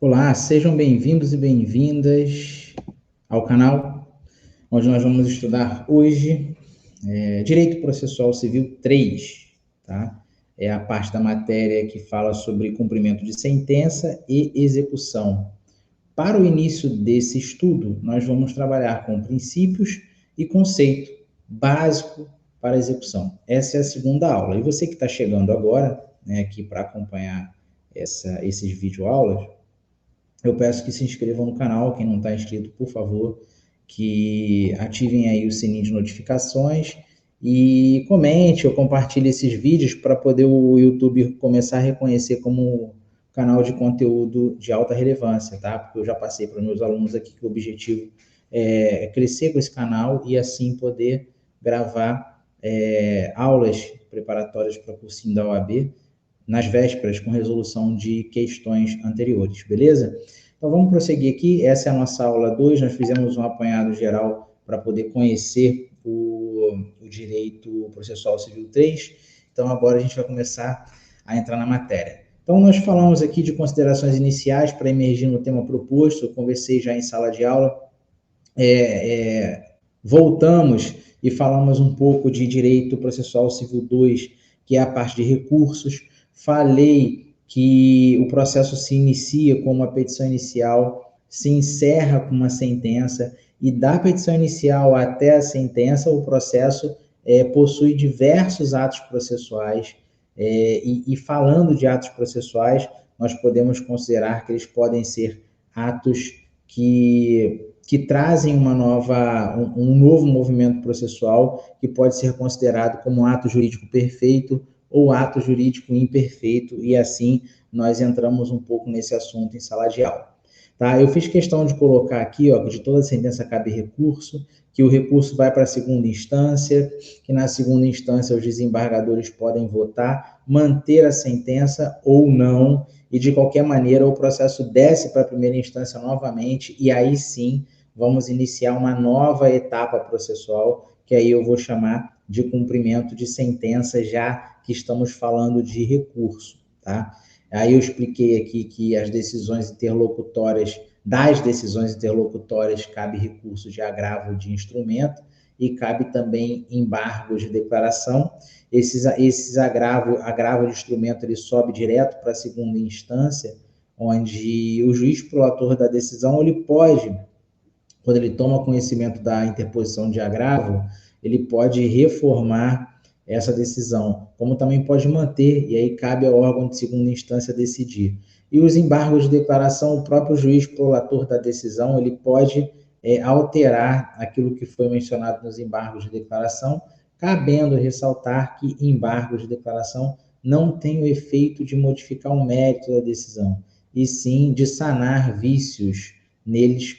Olá, sejam bem-vindos e bem-vindas ao canal, onde nós vamos estudar hoje Direito Processual Civil 3, tá? É a parte da matéria que fala sobre cumprimento de sentença e execução. Para o início desse estudo, nós vamos trabalhar com princípios e conceito básico para a execução. Essa é a segunda aula. E você que está chegando agora, né, aqui para acompanhar esses videoaulas, eu peço que se inscrevam no canal, quem não está inscrito, por favor, que ativem aí o sininho de notificações e comente ou compartilhe esses vídeos para poder o YouTube começar a reconhecer como canal de conteúdo de alta relevância, tá? Porque eu já passei para os meus alunos aqui que o objetivo é crescer com esse canal e assim poder gravar aulas preparatórias para o cursinho da OAB nas vésperas com resolução de questões anteriores, beleza? Então vamos prosseguir aqui, essa é a nossa aula 2, nós fizemos um apanhado geral para poder conhecer o direito processual civil 3, então agora a gente vai começar a entrar na matéria. Então nós falamos aqui de considerações iniciais para emergir no tema proposto, eu conversei já em sala de aula, voltamos e falamos um pouco de direito processual civil 2, que é a parte de recursos. Falei que o processo se inicia com uma petição inicial, se encerra com uma sentença, e da petição inicial até a sentença, o processo possui diversos atos processuais, e falando de atos processuais, nós podemos considerar que eles podem ser atos que trazem um novo movimento processual que pode ser considerado como um ato jurídico perfeito ou ato jurídico imperfeito, e assim nós entramos um pouco nesse assunto em sala de aula. Tá? Eu fiz questão de colocar aqui, ó, que de toda sentença cabe recurso, que o recurso vai para a segunda instância, que na segunda instância os desembargadores podem votar, manter a sentença ou não, e de qualquer maneira o processo desce para a primeira instância novamente, e aí sim vamos iniciar uma nova etapa processual, que aí eu vou chamar de cumprimento de sentença, já que estamos falando de recurso, tá? Aí eu expliquei aqui que das decisões interlocutórias cabe recurso de agravo de instrumento e cabe também embargo de declaração. Esses agravo de instrumento, ele sobe direto para a segunda instância, onde o juiz prolator da decisão, ele pode, quando ele toma conhecimento da interposição de agravo, ele pode reformar essa decisão, como também pode manter, e aí cabe ao órgão de segunda instância decidir. E os embargos de declaração, o próprio juiz prolator da decisão, ele pode alterar aquilo que foi mencionado nos embargos de declaração, cabendo ressaltar que embargos de declaração não tem o efeito de modificar o mérito da decisão, e sim de sanar vícios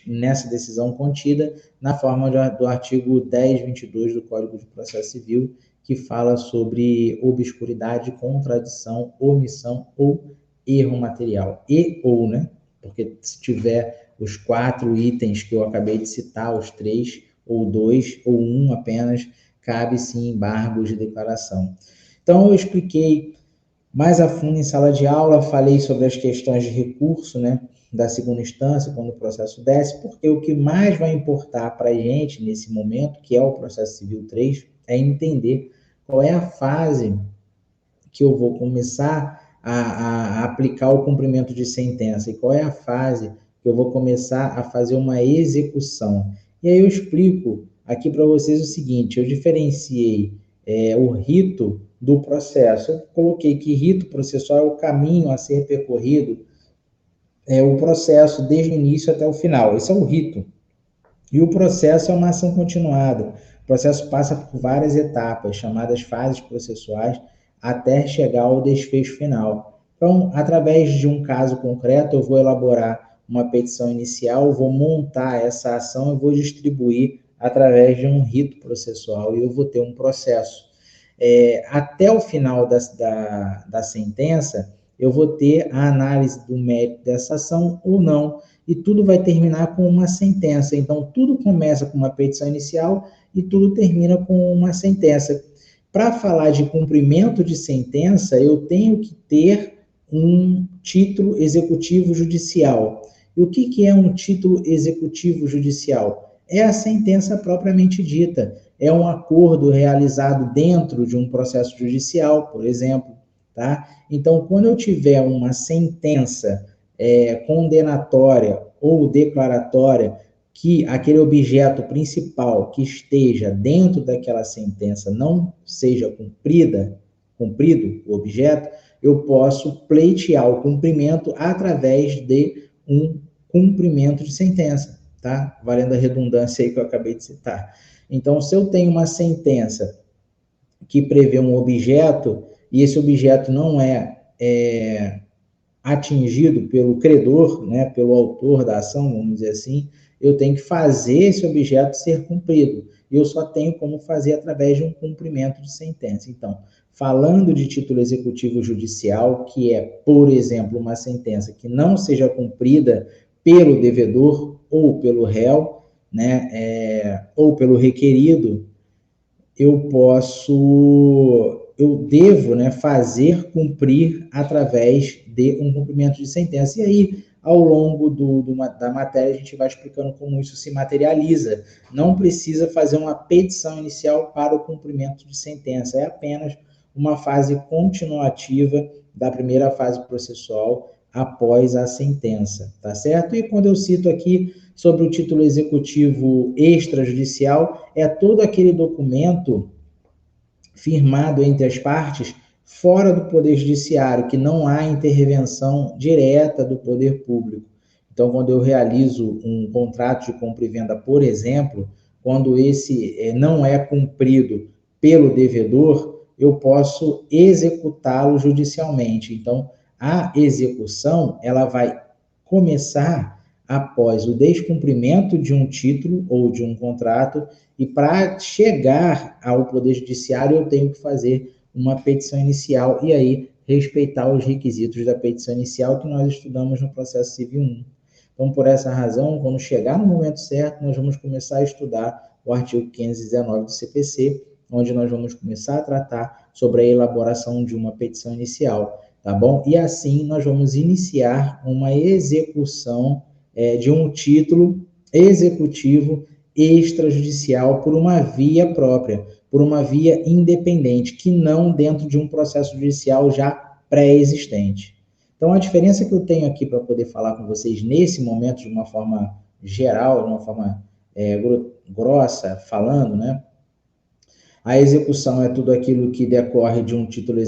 nessa decisão contida na forma do artigo 1022 do Código de Processo Civil, que fala sobre obscuridade, contradição, omissão ou erro material. E ou, né? Porque se tiver os 4 itens que eu acabei de citar, os 3, ou 2, ou 1 apenas, cabe sim embargos de declaração. Então, eu expliquei mais a fundo em sala de aula, falei sobre as questões de recurso, né, da segunda instância, quando o processo desce, porque o que mais vai importar para a gente nesse momento, que é o processo civil 3, é entender qual é a fase que eu vou começar a aplicar o cumprimento de sentença e qual é a fase que eu vou começar a fazer uma execução. E aí eu explico aqui para vocês o seguinte, eu diferenciei o rito do processo. Eu coloquei que rito processual é o caminho a ser percorrido, o processo desde o início até o final. Esse é o rito. E o processo é uma ação continuada. O processo passa por várias etapas, chamadas fases processuais, até chegar ao desfecho final. Então, através de um caso concreto, eu vou elaborar uma petição inicial, vou montar essa ação e vou distribuir através de um rito processual e eu vou ter um processo. Até o final da sentença, eu vou ter a análise do mérito dessa ação ou não, e tudo vai terminar com uma sentença. Então, tudo começa com uma petição inicial e tudo termina com uma sentença. Para falar de cumprimento de sentença, eu tenho que ter um título executivo judicial. E o que é um título executivo judicial? É a sentença propriamente dita. É um acordo realizado dentro de um processo judicial, por exemplo. Tá? Então, quando eu tiver uma sentença condenatória ou declaratória que aquele objeto principal que esteja dentro daquela sentença não seja cumprido o objeto, eu posso pleitear o cumprimento através de um cumprimento de sentença, tá? Valendo a redundância aí que eu acabei de citar. Então, se eu tenho uma sentença que prevê um objeto e esse objeto não é atingido pelo credor, né, pelo autor da ação, vamos dizer assim, eu tenho que fazer esse objeto ser cumprido. E eu só tenho como fazer através de um cumprimento de sentença. Então, falando de título executivo judicial, que é, por exemplo, uma sentença que não seja cumprida pelo devedor ou pelo réu, né, ou pelo requerido, eu devo, né, fazer cumprir através de um cumprimento de sentença. E aí, ao longo da matéria, a gente vai explicando como isso se materializa. Não precisa fazer uma petição inicial para o cumprimento de sentença, é apenas uma fase continuativa da primeira fase processual após a sentença, tá certo? E quando eu cito aqui sobre o título executivo extrajudicial, é todo aquele documento firmado entre as partes fora do Poder Judiciário, que não há intervenção direta do poder público. Então, quando eu realizo um contrato de compra e venda, por exemplo, quando esse não é cumprido pelo devedor, eu posso executá-lo judicialmente. Então, a execução ela vai começar após o descumprimento de um título ou de um contrato, e para chegar ao Poder Judiciário eu tenho que fazer uma petição inicial e aí respeitar os requisitos da petição inicial que nós estudamos no processo civil 1. Então, por essa razão, quando chegar no momento certo, nós vamos começar a estudar o artigo 519 do CPC, onde nós vamos começar a tratar sobre a elaboração de uma petição inicial, tá bom? E assim nós vamos iniciar uma execução de um título executivo extrajudicial por uma via própria, por uma via independente, que não dentro de um processo judicial já pré-existente. Então, a diferença que eu tenho aqui para poder falar com vocês nesse momento, de uma forma geral, de uma forma grossa, falando, né? A execução é tudo aquilo que decorre de um título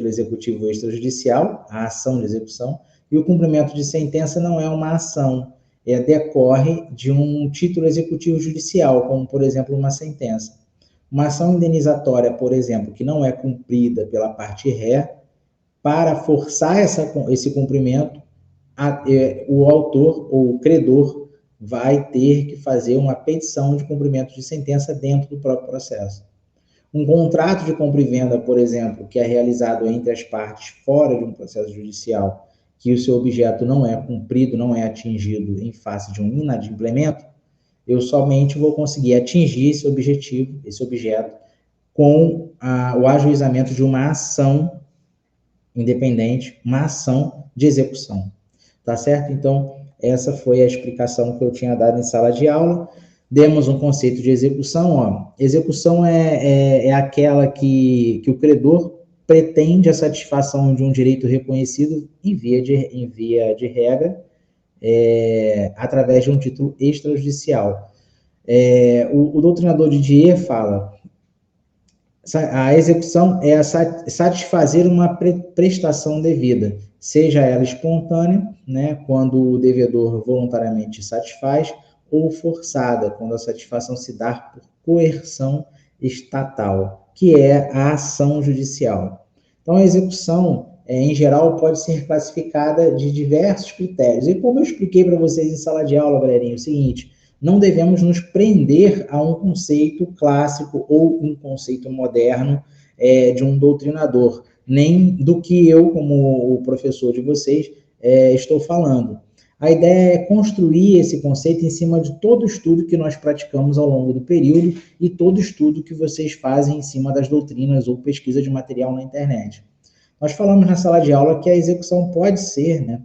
executivo extrajudicial, a ação de execução, e o cumprimento de sentença não é uma ação, decorre de um título executivo judicial, como, por exemplo, uma sentença. Uma ação indenizatória, por exemplo, que não é cumprida pela parte ré, para forçar esse cumprimento, o autor ou o credor vai ter que fazer uma petição de cumprimento de sentença dentro do próprio processo. Um contrato de compra e venda, por exemplo, que é realizado entre as partes fora de um processo judicial, que o seu objeto não é cumprido, não é atingido em face de um inadimplemento, eu somente vou conseguir atingir esse objeto, com o ajuizamento de uma ação independente, uma ação de execução. Tá certo? Então, essa foi a explicação que eu tinha dado em sala de aula. Demos um conceito de execução. Ó. Execução é aquela que o credor pretende a satisfação de um direito reconhecido em via de regra, através de um título extrajudicial. O doutrinador Didier fala: a execução é satisfazer uma prestação devida, seja ela espontânea, né, quando o devedor voluntariamente satisfaz, ou forçada, quando a satisfação se dá por coerção estatal, que é a ação judicial. Então, a execução, em geral, pode ser classificada de diversos critérios. E como eu expliquei para vocês em sala de aula, galerinha, é o seguinte: não devemos nos prender a um conceito clássico ou um conceito moderno de um doutrinador, nem do que eu, como o professor de vocês, estou falando. A ideia é construir esse conceito em cima de todo estudo que nós praticamos ao longo do período e todo estudo que vocês fazem em cima das doutrinas ou pesquisa de material na internet. Nós falamos na sala de aula que a execução pode ser, né,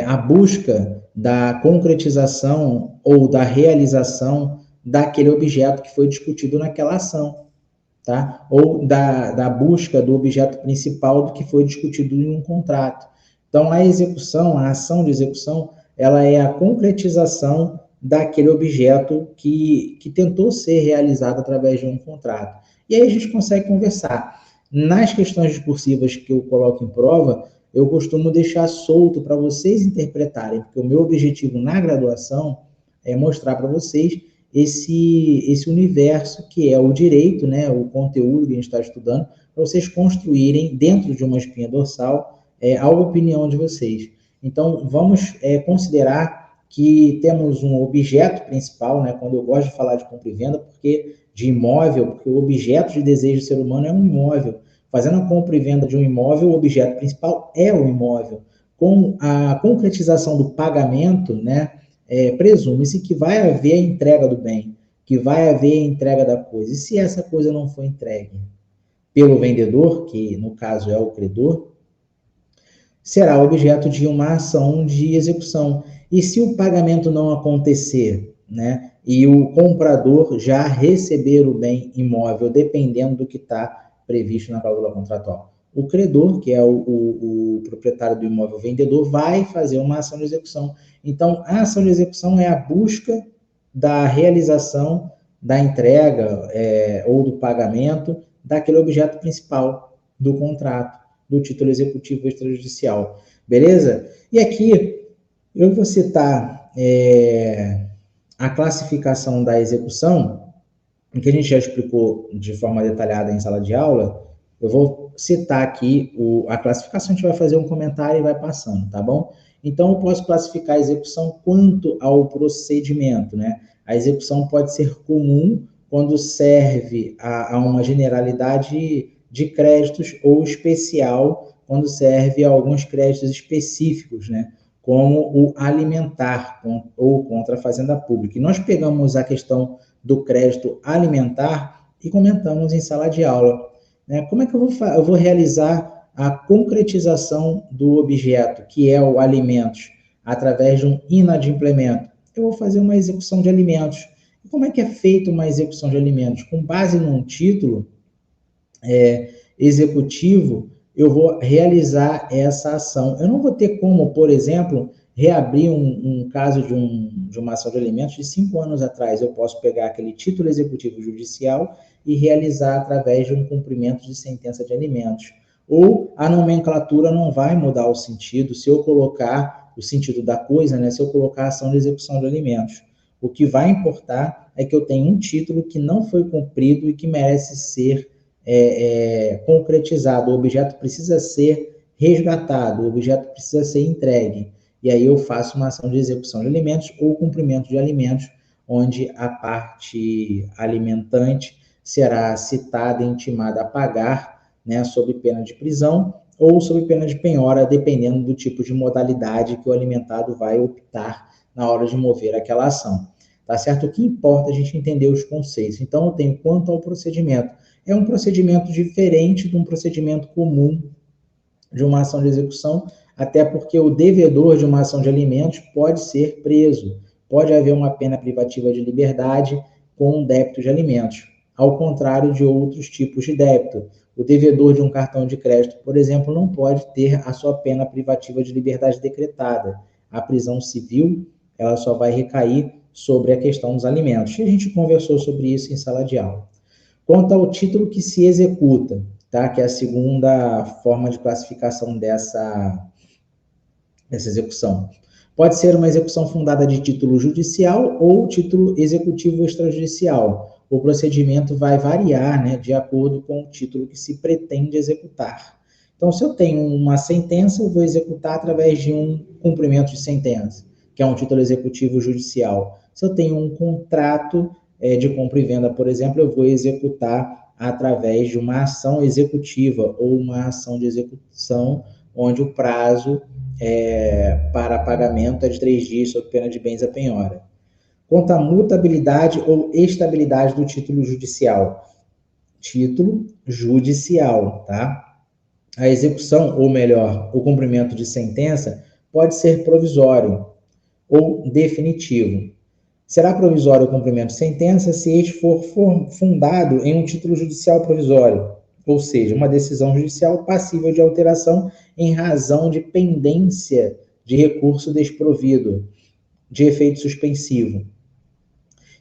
a busca da concretização ou da realização daquele objeto que foi discutido naquela ação, tá? Ou da busca do objeto principal do que foi discutido em um contrato. Então, a execução, a ação de execução, ela é a concretização daquele objeto que tentou ser realizado através de um contrato. E aí a gente consegue conversar. Nas questões discursivas que eu coloco em prova, eu costumo deixar solto para vocês interpretarem, porque o meu objetivo na graduação é mostrar para vocês esse universo que é o direito, né, o conteúdo que a gente está estudando, para vocês construírem dentro de uma espinha dorsal a opinião de vocês. Então, vamos considerar que temos um objeto principal, né, quando eu gosto de falar de compra e venda, de imóvel, porque o objeto de desejo do ser humano é um imóvel. Fazendo a compra e venda de um imóvel, o objeto principal é o imóvel. Com a concretização do pagamento, né, presume-se que vai haver a entrega do bem, que vai haver a entrega da coisa. E se essa coisa não for entregue pelo vendedor, que no caso é o credor, será objeto de uma ação de execução. E se o pagamento não acontecer, né, e o comprador já receber o bem imóvel, dependendo do que está previsto na cláusula contratual, o credor, que é o proprietário do imóvel vendedor, vai fazer uma ação de execução. Então, a ação de execução é a busca da realização da entrega ou do pagamento daquele objeto principal do contrato, do título executivo extrajudicial. Beleza? E aqui eu vou citar a classificação da execução, que a gente já explicou de forma detalhada em sala de aula. Eu vou citar aqui a classificação, a gente vai fazer um comentário e vai passando, tá bom? Então, eu posso classificar a execução quanto ao procedimento, né? A execução pode ser comum quando serve a uma generalidade de créditos ou especial quando serve a alguns créditos específicos, né? Como o alimentar ou contra a fazenda pública. E nós pegamos a questão do crédito alimentar e comentamos em sala de aula. Né? Como é que eu vou realizar a concretização do objeto, que é o alimentos, através de um inadimplemento? Eu vou fazer uma execução de alimentos. E como é que é feita uma execução de alimentos? Com base num título executivo, eu vou realizar essa ação. Eu não vou ter como, por exemplo, reabrir um caso de uma ação de alimentos de 5 anos atrás. Eu posso pegar aquele título executivo judicial e realizar através de um cumprimento de sentença de alimentos. Ou a nomenclatura não vai mudar o sentido se eu colocar o sentido da coisa, né? Se eu colocar ação de execução de alimentos. O que vai importar é que eu tenho um título que não foi cumprido e que merece ser concretizado. O objeto precisa ser resgatado, o objeto precisa ser entregue. E aí eu faço uma ação de execução de alimentos ou cumprimento de alimentos, onde a parte alimentante será citada e intimada a pagar, né, sob pena de prisão ou sob pena de penhora, dependendo do tipo de modalidade que o alimentado vai optar na hora de mover aquela ação. Tá certo? O que importa é a gente entender os conceitos. Então, eu tenho quanto ao procedimento. É um procedimento diferente de um procedimento comum de uma ação de execução, até porque o devedor de uma ação de alimentos pode ser preso, pode haver uma pena privativa de liberdade com um débito de alimentos, ao contrário de outros tipos de débito. O devedor de um cartão de crédito, por exemplo, não pode ter a sua pena privativa de liberdade decretada. A prisão civil, ela só vai recair sobre a questão dos alimentos. E a gente conversou sobre isso em sala de aula. Quanto ao título que se executa, tá? Que é a segunda forma de classificação dessa execução. Pode ser uma execução fundada de título judicial ou título executivo extrajudicial. O procedimento vai variar, né, de acordo com o título que se pretende executar. Então, se eu tenho uma sentença, eu vou executar através de um cumprimento de sentença, que é um título executivo judicial. Se eu tenho um contrato de compra e venda, por exemplo, eu vou executar através de uma ação executiva ou uma ação de execução, onde o prazo para pagamento é de 3 dias, sob pena de bens à penhora. Quanto à mutabilidade ou estabilidade do título judicial. Título judicial, tá? a execução, ou melhor, o cumprimento de sentença, pode ser provisório ou definitivo. Será provisório o cumprimento de sentença se este for fundado em um título judicial provisório, ou seja, uma decisão judicial passível de alteração em razão de pendência de recurso desprovido de efeito suspensivo.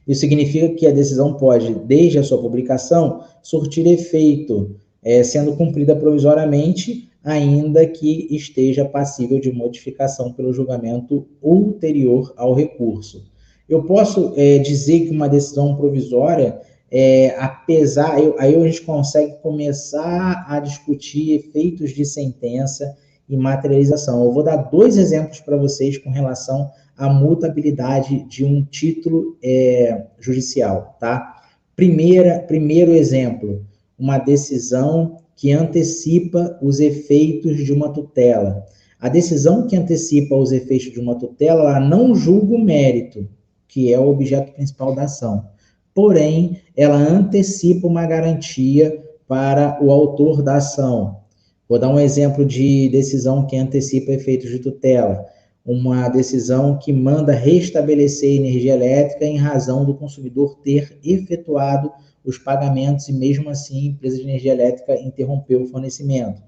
Isso significa que a decisão pode, desde a sua publicação, surtir efeito, sendo cumprida provisoriamente, ainda que esteja passível de modificação pelo julgamento ulterior ao recurso. Eu posso dizer que uma decisão provisória, aí a gente consegue começar a discutir efeitos de sentença e materialização. Eu vou dar 2 exemplos para vocês com relação à mutabilidade de um título judicial, tá? Primeiro exemplo, uma decisão que antecipa os efeitos de uma tutela. A decisão que antecipa os efeitos de uma tutela, ela não julga o mérito, que é o objeto principal da ação. Porém, ela antecipa uma garantia para o autor da ação. Vou dar um exemplo de decisão que antecipa efeitos de tutela. Uma decisão que manda restabelecer energia elétrica em razão do consumidor ter efetuado os pagamentos e, mesmo assim, a empresa de energia elétrica interrompeu o fornecimento.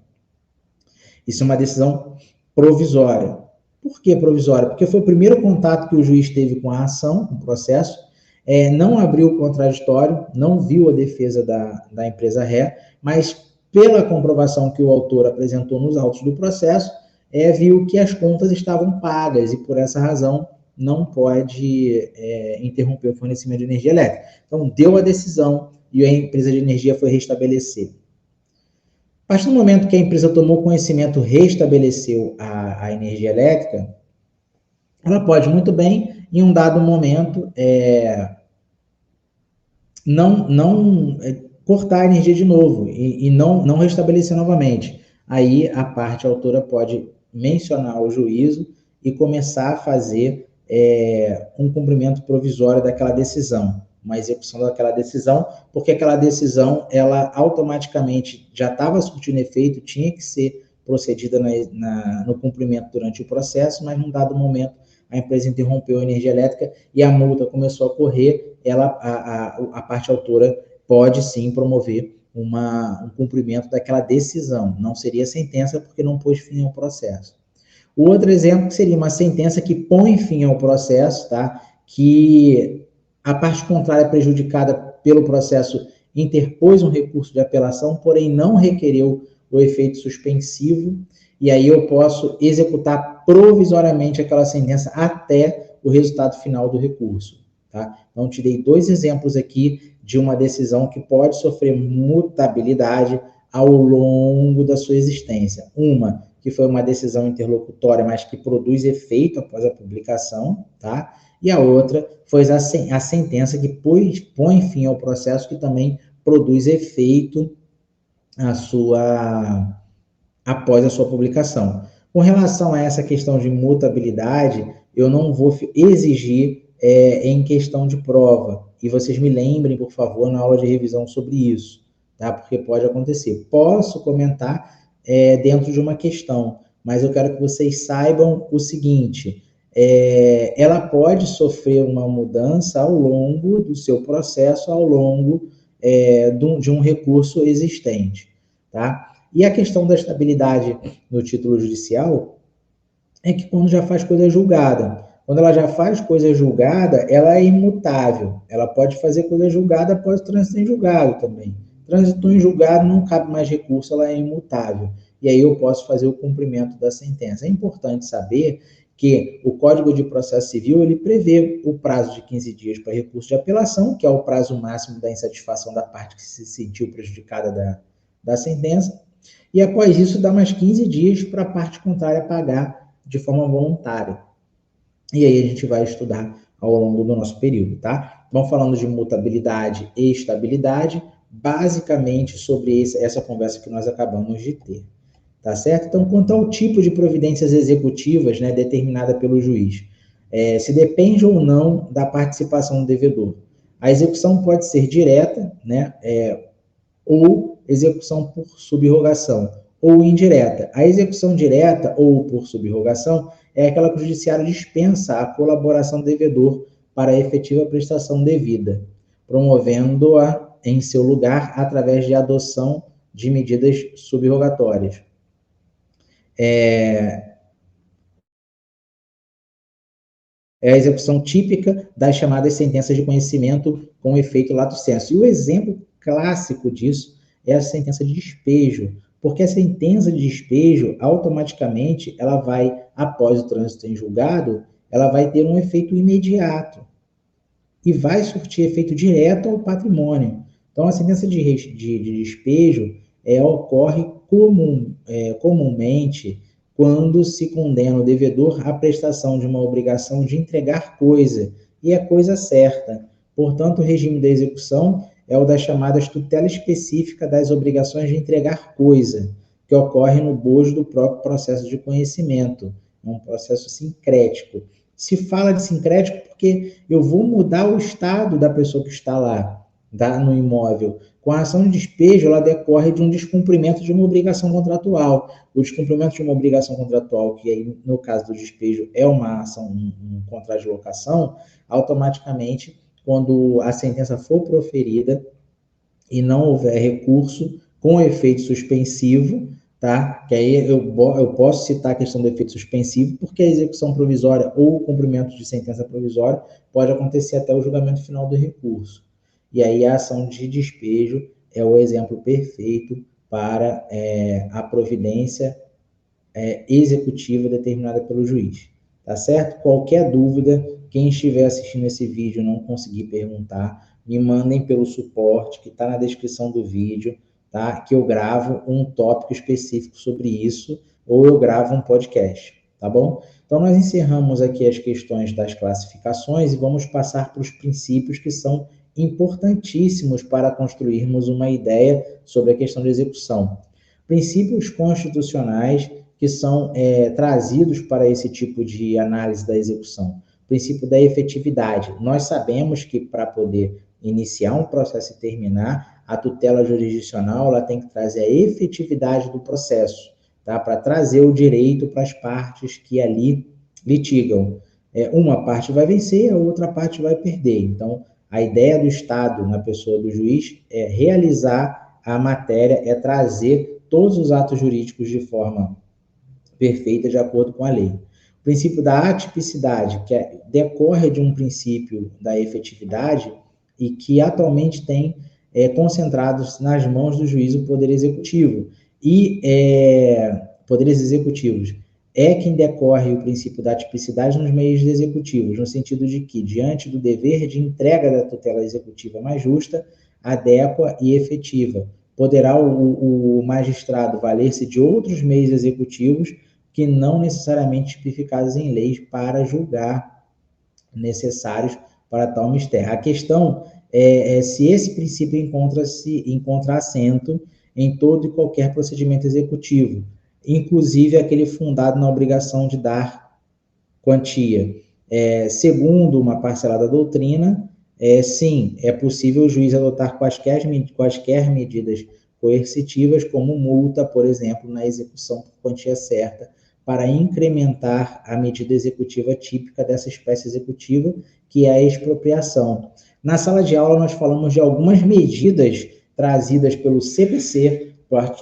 Isso é uma decisão provisória. Por que provisória? Porque foi o primeiro contato que o juiz teve com a ação, com o processo, não abriu o contraditório, não viu a defesa da empresa ré, mas pela comprovação que o autor apresentou nos autos do processo, viu que as contas estavam pagas e, por essa razão, não pode interromper o fornecimento de energia elétrica. Então, deu a decisão e a empresa de energia foi restabelecer. A partir do momento que a empresa tomou conhecimento, restabeleceu a energia elétrica, ela pode muito bem, em um dado momento, não cortar a energia de novo e não restabelecer novamente. Aí a parte autora pode mencionar o juízo e começar a fazer um cumprimento provisório daquela decisão, uma execução daquela decisão, porque aquela decisão, ela automaticamente já estava surtindo efeito, tinha que ser procedida no cumprimento durante o processo, mas num dado momento a empresa interrompeu a energia elétrica e a multa começou a correr, a parte autora pode sim promover um cumprimento daquela decisão. Não seria sentença porque não pôs fim ao processo. O outro exemplo seria uma sentença que põe fim ao processo, tá? Que a parte contrária prejudicada pelo processo interpôs um recurso de apelação, porém não requereu o efeito suspensivo, e aí eu posso executar provisoriamente aquela sentença até o resultado final do recurso, tá? Então, te dei 2 exemplos aqui de uma decisão que pode sofrer mutabilidade ao longo da sua existência. Uma, que foi uma decisão interlocutória, mas que produz efeito após a publicação, tá? E a outra foi a sentença que põe fim ao processo, que também produz efeito após a sua publicação. Com relação a essa questão de mutabilidade, eu não vou exigir em questão de prova. E vocês me lembrem, por favor, na aula de revisão sobre isso, tá? Porque pode acontecer. Posso comentar dentro de uma questão, mas eu quero que vocês saibam o seguinte: ela pode sofrer uma mudança ao longo do seu processo, ao longo de um recurso existente, tá? E a questão da estabilidade no título judicial é que quando já faz coisa julgada, quando ela já faz coisa julgada, ela é imutável. Ela pode fazer coisa julgada após o trânsito em julgado também. Trânsito em julgado, não cabe mais recurso, ela é imutável. E aí eu posso fazer o cumprimento da sentença. É importante saber que o Código de Processo Civil, ele prevê o prazo de 15 dias para recurso de apelação, que é o prazo máximo da insatisfação da parte que se sentiu prejudicada da sentença, e após isso dá mais 15 dias para a parte contrária pagar de forma voluntária. E aí a gente vai estudar ao longo do nosso período, tá? Vamos falando de mutabilidade e estabilidade, basicamente sobre essa conversa que nós acabamos de ter, tá certo? Então, quanto ao tipo de providências executivas, né, determinada pelo juiz, se depende ou não da participação do devedor. A execução pode ser direta, né, ou execução por subrogação, ou indireta. A execução direta ou por subrogação é aquela que o judiciário dispensa a colaboração do devedor para a efetiva prestação devida, promovendo-a em seu lugar através de adoção de medidas subrogatórias. É a execução típica das chamadas sentenças de conhecimento com efeito lato sensu. E o exemplo clássico disso é a sentença de despejo, porque a sentença de despejo, automaticamente, ela vai, após o trânsito em julgado, ela vai ter um efeito imediato e vai surtir efeito direto ao patrimônio. Então, a sentença de despejo ocorre comumente quando se condena o devedor à prestação de uma obrigação de entregar coisa, e é coisa certa. Portanto, o regime da execução é o das chamadas tutela específica das obrigações de entregar coisa, que ocorre no bojo do próprio processo de conhecimento. É um processo sincrético. Se fala de sincrético porque eu vou mudar o estado da pessoa que está lá, no imóvel. Com a ação de despejo, ela decorre de um descumprimento de uma obrigação contratual. O descumprimento de uma obrigação contratual, que aí, no caso do despejo é uma ação, um contrato de locação, automaticamente, quando a sentença for proferida e não houver recurso com efeito suspensivo, tá? Que aí eu posso citar a questão do efeito suspensivo, porque a execução provisória ou o cumprimento de sentença provisória pode acontecer até o julgamento final do recurso. E aí a ação de despejo é o exemplo perfeito para a providência executiva determinada pelo juiz, tá certo? Qualquer dúvida, quem estiver assistindo esse vídeo e não conseguir perguntar, me mandem pelo suporte que está na descrição do vídeo, tá? Que eu gravo um tópico específico sobre isso, ou eu gravo um podcast, tá bom? Então, nós encerramos aqui as questões das classificações e vamos passar para os princípios que são importantíssimos para construirmos uma ideia sobre a questão de execução. Princípios constitucionais que são trazidos para esse tipo de análise da execução. O princípio da efetividade. Nós sabemos que para poder iniciar um processo e terminar, a tutela jurisdicional ela tem que trazer a efetividade do processo, tá? Para trazer o direito para as partes que ali litigam. Uma parte vai vencer, a outra parte vai perder. Então, a ideia do Estado, na pessoa do juiz, é realizar a matéria, é trazer todos os atos jurídicos de forma perfeita, de acordo com a lei. O princípio da atipicidade, que decorre de um princípio da efetividade e que atualmente tem concentrados nas mãos do juiz o poder executivo. E poderes executivos é quem decorre o princípio da tipicidade nos meios executivos, no sentido de que, diante do dever de entrega da tutela executiva mais justa, adéqua e efetiva, poderá o magistrado valer-se de outros meios executivos que não necessariamente tipificados em leis para julgar necessários para tal mistério. A questão é se esse princípio encontra assento em todo e qualquer procedimento executivo, inclusive aquele fundado na obrigação de dar quantia. Segundo uma parcela da doutrina, sim, é possível o juiz adotar quaisquer medidas coercitivas, como multa, por exemplo, na execução por quantia certa, para incrementar a medida executiva típica dessa espécie executiva, que é a expropriação. Na sala de aula, nós falamos de algumas medidas trazidas pelo CPC,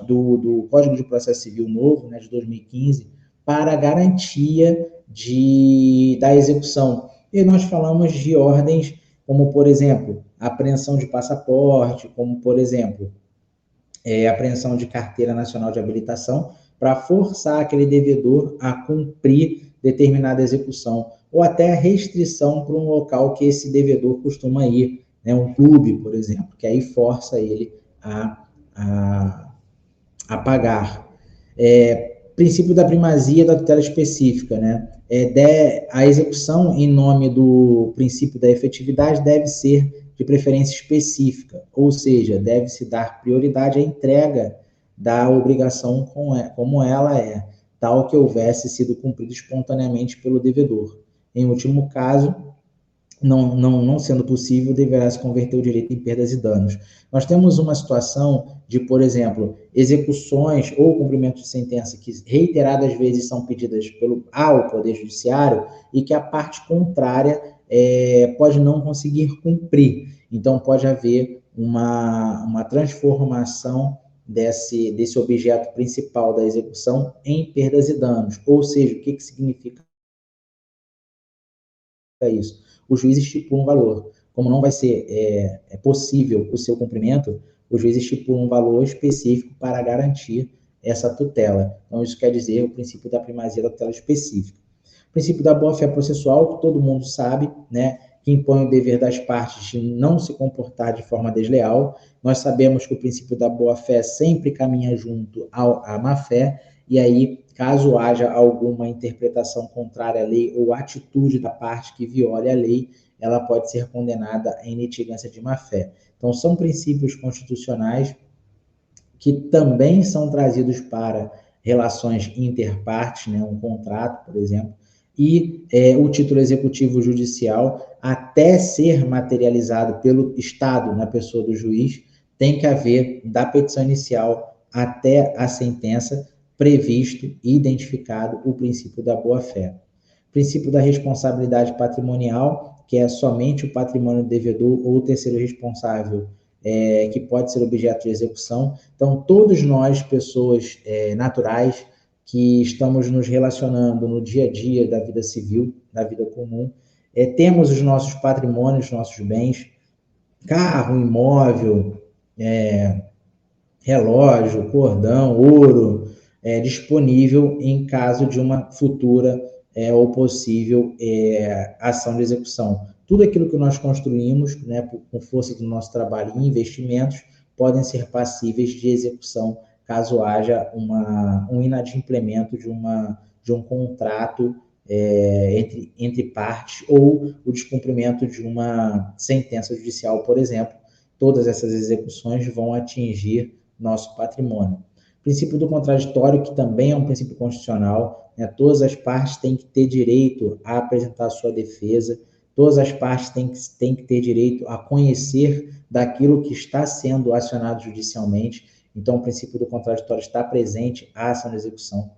do Código de Processo Civil Novo, né, de 2015, para a garantia da execução. E nós falamos de ordens como, por exemplo, apreensão de passaporte, como, por exemplo, apreensão de carteira nacional de habilitação, para forçar aquele devedor a cumprir determinada execução, ou até a restrição para um local que esse devedor costuma ir, né, um clube, por exemplo, que aí força ele a pagar. Princípio da primazia da tutela específica, né? A execução em nome do princípio da efetividade deve ser de preferência específica, ou seja, deve-se dar prioridade à entrega da obrigação como ela é, tal que houvesse sido cumprido espontaneamente pelo devedor. Em último caso, não sendo possível, deverá se converter o direito em perdas e danos. Nós temos uma situação de, por exemplo, execuções ou cumprimento de sentença que reiteradas vezes são pedidas ao Poder Judiciário e que a parte contrária pode não conseguir cumprir. Então, pode haver uma transformação desse objeto principal da execução em perdas e danos. Ou seja, o que significa isso? O juiz estipula um valor. Como não vai ser possível o seu cumprimento, o juiz estipula um valor específico para garantir essa tutela. Então, isso quer dizer o princípio da primazia da tutela específica. O princípio da boa-fé processual, que todo mundo sabe, né, que impõe o dever das partes de não se comportar de forma desleal. Nós sabemos que o princípio da boa-fé sempre caminha junto à má-fé, e aí, caso haja alguma interpretação contrária à lei ou atitude da parte que viole a lei, ela pode ser condenada em litigância de má-fé. Então, são princípios constitucionais que também são trazidos para relações interpartes, né, um contrato, por exemplo, e o título executivo judicial, até ser materializado pelo Estado na pessoa do juiz, tem que haver, da petição inicial até a sentença, previsto e identificado o princípio da boa-fé. Princípio da responsabilidade patrimonial, que é somente o patrimônio do devedor ou o terceiro responsável que pode ser objeto de execução. Então, todos nós, pessoas naturais, que estamos nos relacionando no dia a dia da vida civil, da vida comum, temos os nossos patrimônios, nossos bens, carro, imóvel, relógio, cordão, ouro, disponível em caso de uma futura ou possível ação de execução. Tudo aquilo que nós construímos, né, com força do nosso trabalho e investimentos, podem ser passíveis de execução caso haja um inadimplemento de um contrato entre partes ou o descumprimento de uma sentença judicial, por exemplo. Todas essas execuções vão atingir nosso patrimônio. O princípio do contraditório, que também é um princípio constitucional, né? Todas as partes têm que ter direito a apresentar a sua defesa, todas as partes têm que ter direito a conhecer daquilo que está sendo acionado judicialmente. Então, o princípio do contraditório está presente à ação de execução.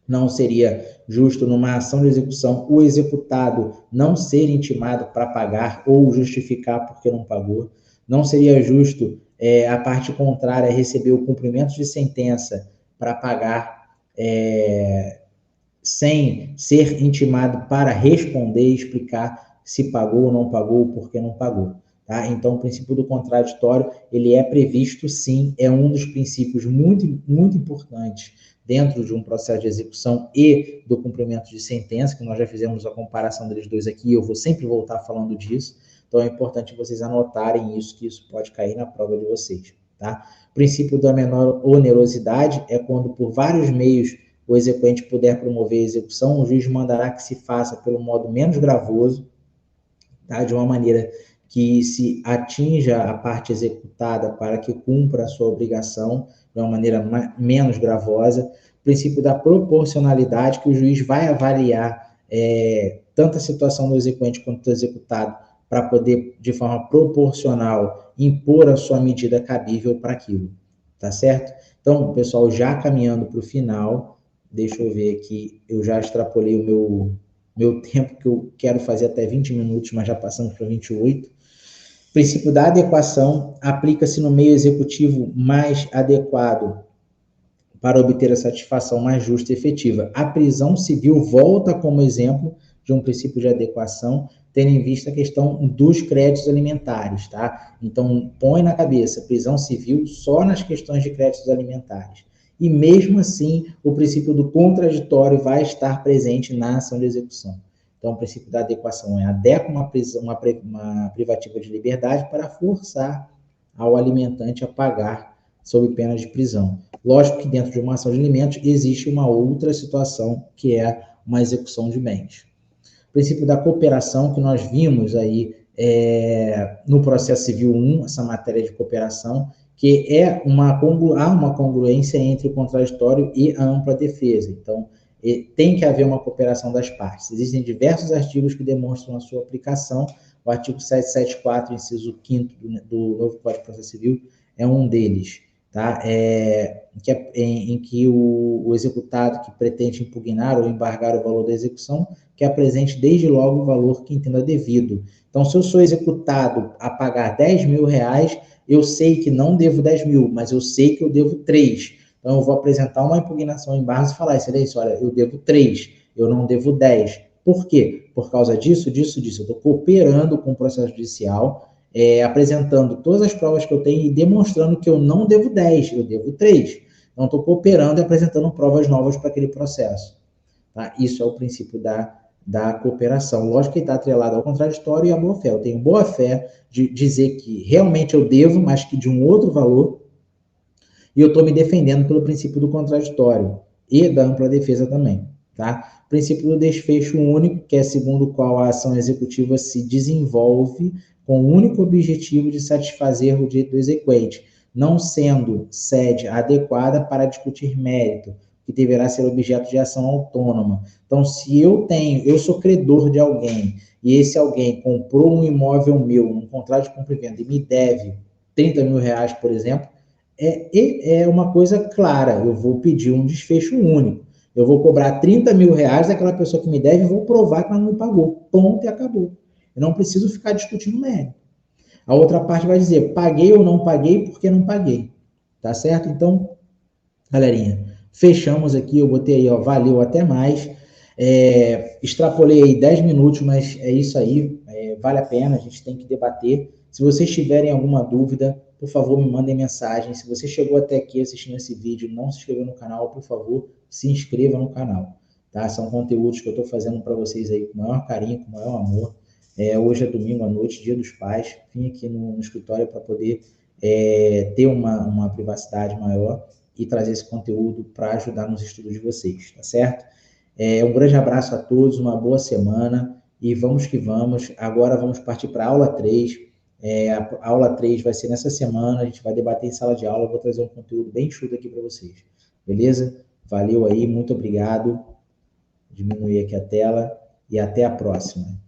Não seria justo, numa ação de execução, o executado não ser intimado para pagar ou justificar porque não pagou. Não seria justo a parte contrária receber o cumprimento de sentença para pagar sem ser intimado para responder e explicar se pagou ou não pagou, por que não pagou. Tá? Então, o princípio do contraditório, ele é previsto, sim, é um dos princípios muito, muito importantes dentro de um processo de execução e do cumprimento de sentença, que nós já fizemos a comparação deles dois aqui, eu vou sempre voltar falando disso. Então, é importante vocês anotarem isso, que isso pode cair na prova de vocês. Tá? O princípio da menor onerosidade é quando, por vários meios, o exequente puder promover a execução, o juiz mandará que se faça pelo modo menos gravoso, tá? De uma maneira que se atinja a parte executada para que cumpra a sua obrigação de uma maneira menos gravosa. O princípio da proporcionalidade, que o juiz vai avaliar tanto a situação do exequente quanto do executado, para poder, de forma proporcional, impor a sua medida cabível para aquilo, tá certo? Então, pessoal, já caminhando para o final, deixa eu ver aqui, eu já extrapolei o meu tempo, que eu quero fazer até 20 minutos, mas já passamos para 28. O princípio da adequação aplica-se no meio executivo mais adequado para obter a satisfação mais justa e efetiva. A prisão civil volta como exemplo de um princípio de adequação, tendo em vista a questão dos créditos alimentares, tá? Então, põe na cabeça, prisão civil só nas questões de créditos alimentares. E mesmo assim, o princípio do contraditório vai estar presente na ação de execução. Então, o princípio da adequação adequa uma privativa de liberdade para forçar ao alimentante a pagar sob pena de prisão. Lógico que dentro de uma ação de alimentos existe uma outra situação, que é uma execução de bens. O princípio da cooperação, que nós vimos aí no processo civil 1, essa matéria de cooperação, que há uma congruência entre o contraditório e a ampla defesa. Então, tem que haver uma cooperação das partes. Existem diversos artigos que demonstram a sua aplicação. O artigo 774, inciso 5º do novo Código de Processo Civil, é um deles, tá? Em que o executado que pretende impugnar ou embargar o valor da execução, que apresente desde logo o valor que entenda devido. Então, se eu sou executado a pagar 10 mil reais, eu sei que não devo 10 mil, mas eu sei que eu devo 3. Então, eu vou apresentar uma impugnação em barras e falar, excelência, olha, eu devo 3, eu não devo 10. Por quê? Por causa disso. Eu estou cooperando com o processo judicial, apresentando todas as provas que eu tenho e demonstrando que eu não devo 10, eu devo 3. Então, estou cooperando e apresentando provas novas para aquele processo. Tá? Isso é o princípio da cooperação. Lógico que está atrelado ao contraditório e à boa-fé. Eu tenho boa-fé de dizer que realmente eu devo, mas que de um outro valor, e eu estou me defendendo pelo princípio do contraditório e da ampla defesa também. Tá? O princípio do desfecho único, que é segundo o qual a ação executiva se desenvolve com o único objetivo de satisfazer o direito do exequente, não sendo sede adequada para discutir mérito, que deverá ser objeto de ação autônoma. Então, se eu sou credor de alguém, e esse alguém comprou um imóvel meu, um contrato de compra e venda, e me deve 30 mil reais, por exemplo, é uma coisa clara, eu vou pedir um desfecho único. Eu vou cobrar 30 mil reais daquela pessoa que me deve e vou provar que ela não me pagou. Ponto e acabou. Eu não preciso ficar discutindo mérito. A outra parte vai dizer, paguei ou não paguei porque não paguei. Tá certo? Então, galerinha, fechamos aqui, eu botei aí, ó, valeu, até mais. Extrapolei aí 10 minutos, mas é isso aí, vale a pena, a gente tem que debater. Se vocês tiverem alguma dúvida, por favor, me mandem mensagem. Se você chegou até aqui assistindo esse vídeo e não se inscreveu no canal, por favor, se inscreva no canal. Tá? São conteúdos que eu estou fazendo para vocês aí com o maior carinho, com o maior amor. Hoje é domingo à noite, Dia dos Pais. Vim aqui no escritório para poder ter uma privacidade maior e trazer esse conteúdo para ajudar nos estudos de vocês, tá certo? Um grande abraço a todos, uma boa semana e vamos que vamos. Agora vamos partir para a aula 3. A aula 3 vai ser nessa semana, a gente vai debater em sala de aula, eu vou trazer um conteúdo bem enxuto aqui para vocês, beleza? Valeu aí, muito obrigado. Diminuir aqui a tela e até a próxima.